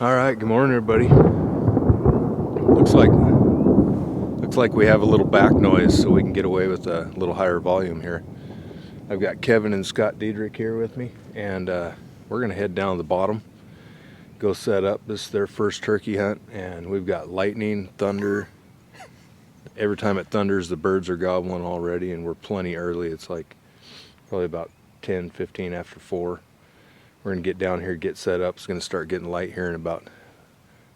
All right, good morning, everybody. Looks like we have a little back noise, so we can get away with a little higher volume here. I've got Kevin and Scott Deadrick here with me, and we're gonna head down to the bottom, go set up. This is their first turkey hunt, and we've got lightning, thunder. Every time it thunders, the birds are gobbling already, and we're plenty early. It's like probably about 10, 15 after 4. We're gonna get down here, get set up. It's gonna start getting light here in about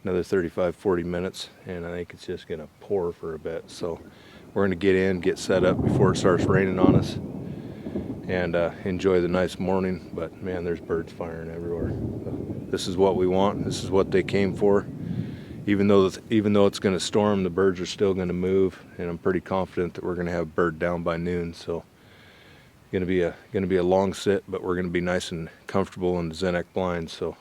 another 35-40 minutes, and I think it's just gonna pour for a bit. So we're gonna get in, get set up before it starts raining on us, and enjoy the nice morning. But man, there's birds firing everywhere. This is what we want. This is what they came for. Even though it's gonna storm, the birds are still gonna move, and I'm pretty confident that we're gonna have bird down by noon. So gonna be a long sit, but we're gonna be nice and comfortable in the Xenek Blind. So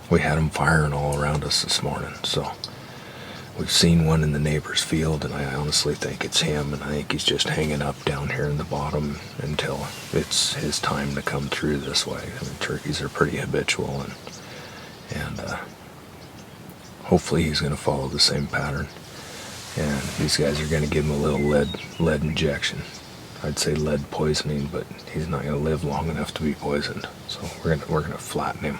we had them firing all around us this morning. So we've seen one in the neighbor's field, and I honestly think it's him, and I think he's just hanging up down here in the bottom until it's his time to come through this way. I mean, turkeys are pretty habitual, and hopefully he's going to follow the same pattern. And these guys are going to give him a little lead injection. I'd say lead poisoning, but he's not going to live long enough to be poisoned. So we're going to flatten him.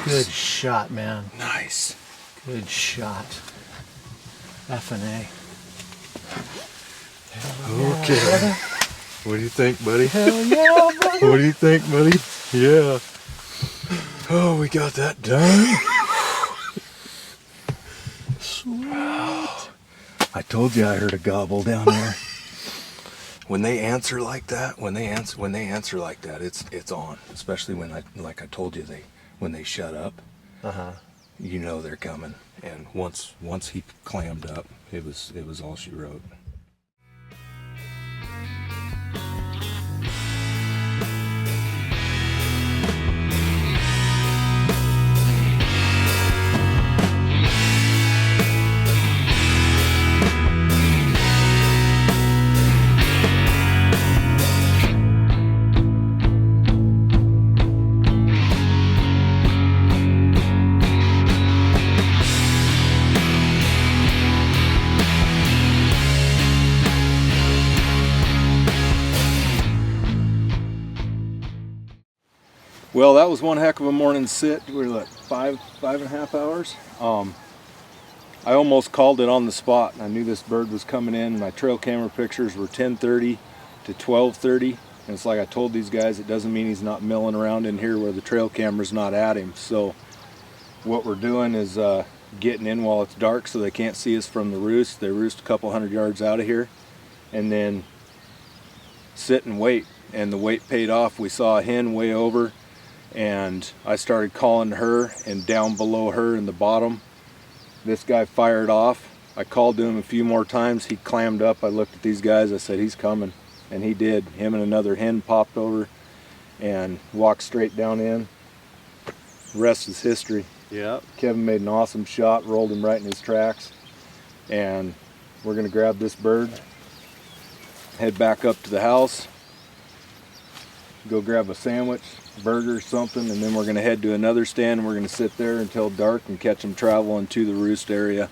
Good shot, man. Nice. Good shot. F&A. Okay. Yeah, What do you think, buddy? hell yeah, brother. What do you think, buddy? Yeah. Oh, we got that done. Sweet. I told you I heard a gobble down there. When they answer like that, it's on. Especially when I told you when they shut up, you know they're coming. And once he clammed up, it was all she wrote. Well, that was one heck of a morning sit. We were at 5.5 hours. I almost called it on the spot. I knew this bird was coming in. My trail camera pictures were 10:30 to 12:30. And it's like I told these guys, it doesn't mean he's not milling around in here where the trail camera's not at him. So what we're doing is getting in while it's dark so they can't see us from the roost. They roost a couple hundred yards out of here. And then sit and wait. And the wait paid off. We saw a hen way over, and I started calling her, and down below her in the bottom, this guy fired off. I called to him a few more times. He clammed up. I looked at these guys. I said, he's coming. And he did. Him and another hen popped over and walked straight down in. The rest is history. Yeah. Kevin made an awesome shot, rolled him right in his tracks. And we're going to grab this bird, head back up to the house, go grab a sandwich, burger, something, and then we're going to head to another stand, and we're going to sit there until dark and catch them traveling to the roost area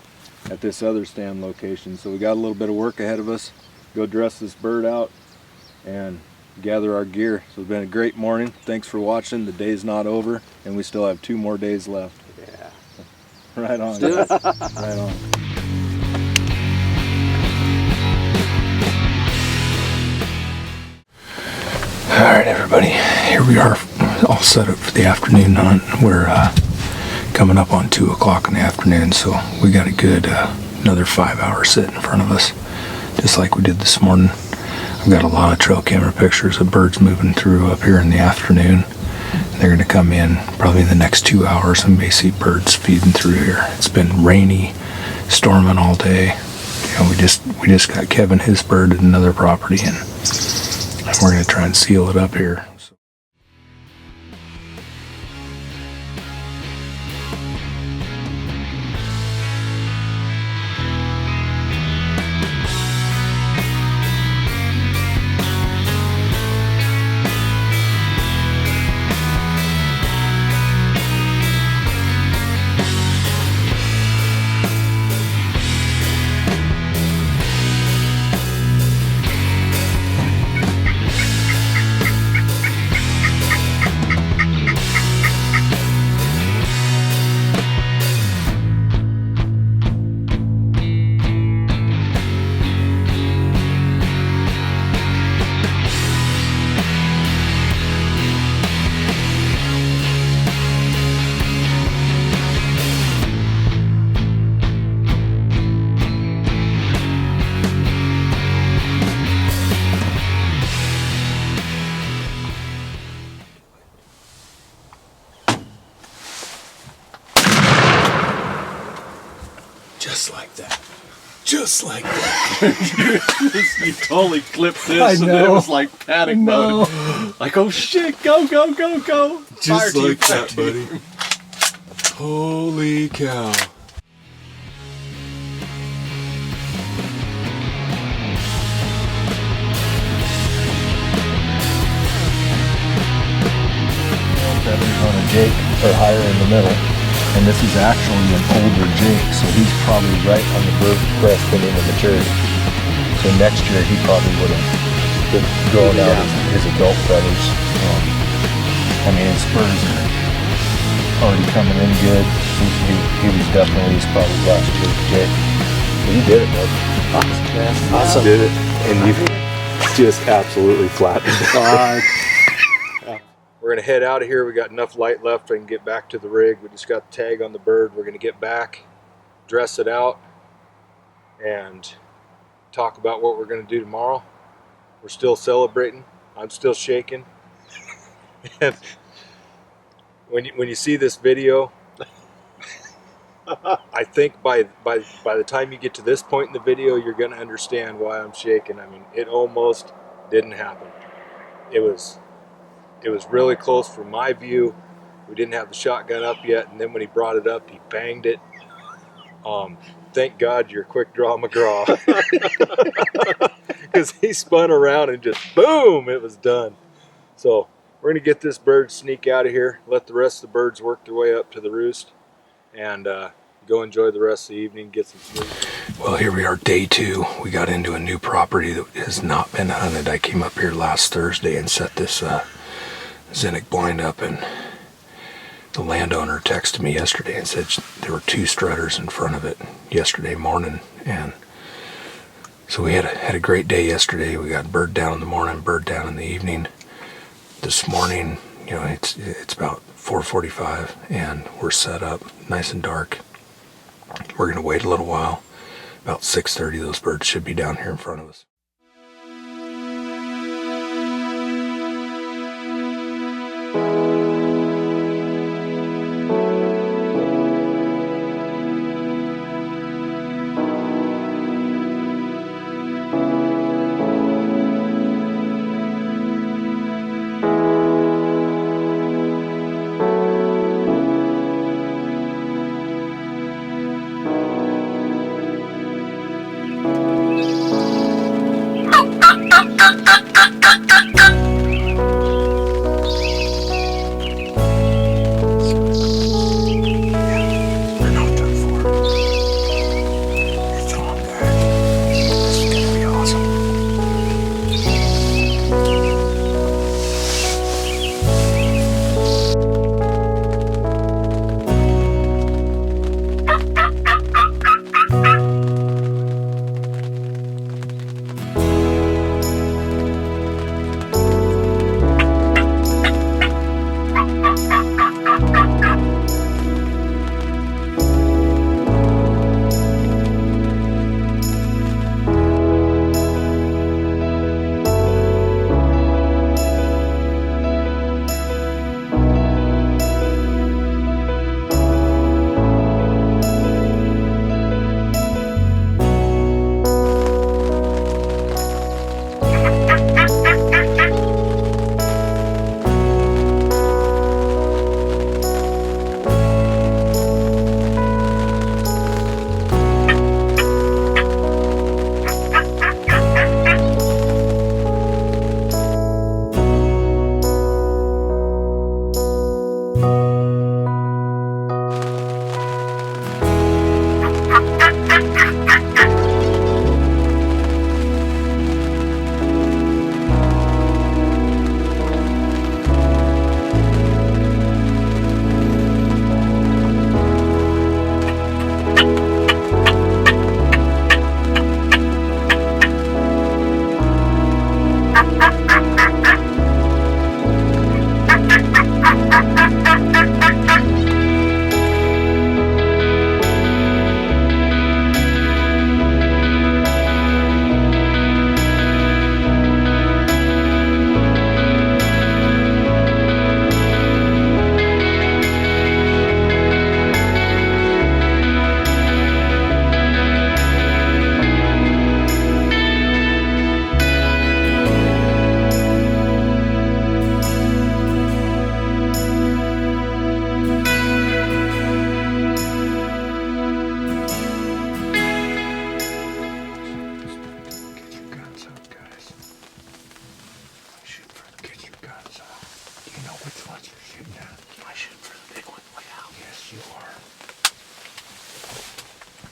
at this other stand location. So we got a little bit of work ahead of us. Go dress this bird out and gather our gear. So it's been a great morning. Thanks for watching. The day's not over, and we still have 2 more days left. Yeah. Right on. do it. Right on. Alright everybody, here we are all set up for the afternoon hunt. We're coming up on 2 o'clock in the afternoon, so we got a good another 5 hours sit in front of us, just like we did this morning. I've got a lot of trail camera pictures of birds moving through up here in the afternoon. They're going to come in probably in the next 2 hours and may see birds feeding through here. It's been rainy, storming all day. You know, we just got Kevin his bird at another property, and we're going to try and seal it up here. Just like that. Just like that. You totally clipped this, I and know. it was like panic mode. Like, oh shit, go, go, go, go. Just Fire like team, that, fire buddy. team. Holy cow. Feathers on a Jake or higher in the middle, and this is actually an older Jake, so he's probably right on the breast into maturity. So next year he probably would have grown out his adult feathers. I mean, his spurs are already coming in good. He was definitely his probably last year's Jake. But you did it, bud. Awesome, man. Awesome. You did it, and you just absolutely flattened it. We're going to head out of here. We got enough light left. I can get back to the rig. We just got the tag on the bird. We're going to get back, dress it out, and talk about what we're going to do tomorrow. We're still celebrating. I'm still shaking. And when you see this video, I think by the time you get to this point in the video, you're going to understand why I'm shaking. I mean, it almost didn't happen. It was really close from my view. We didn't have the shotgun up yet, and then when he brought it up, he banged it. Thank God you're quick draw McGraw. Because he spun around and just boom, it was done. So we're going to get this bird, sneak out of here, let the rest of the birds work their way up to the roost, and go enjoy the rest of the evening, get some sleep. Well, here we are, day 2. We got into a new property that has not been hunted. I came up here last Thursday and set this Xenek Blind up, and the landowner texted me yesterday and said there were 2 strutters in front of it yesterday morning, and so we had a great day yesterday. We got bird down in the morning, bird down in the evening. This morning, you know, it's about 4:45, and we're set up nice and dark. We're gonna wait a little while. About 6:30, those birds should be down here in front of us.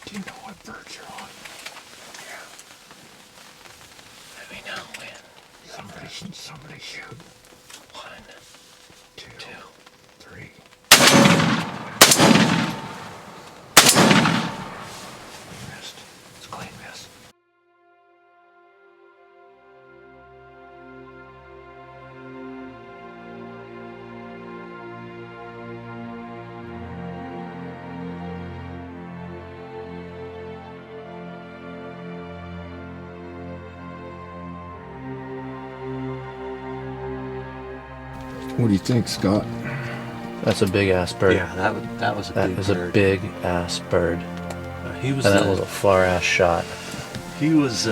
Do you know what birds you're on? Yeah. Let me know when. Somebody shoot. 1, 2, 3. Missed. It's a clean miss. What do you think, Scott? That's a big ass bird. Yeah, that was a That big is bird. a big ass bird. He was And that was a far ass shot. he was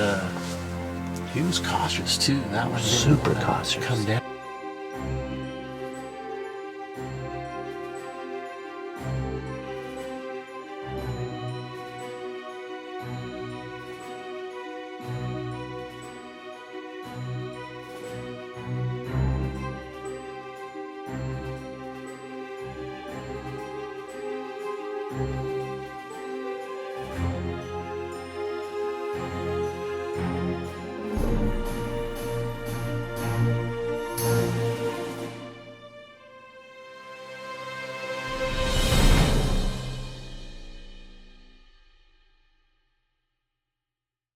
cautious too. That one didn't, Super cautious. Come down.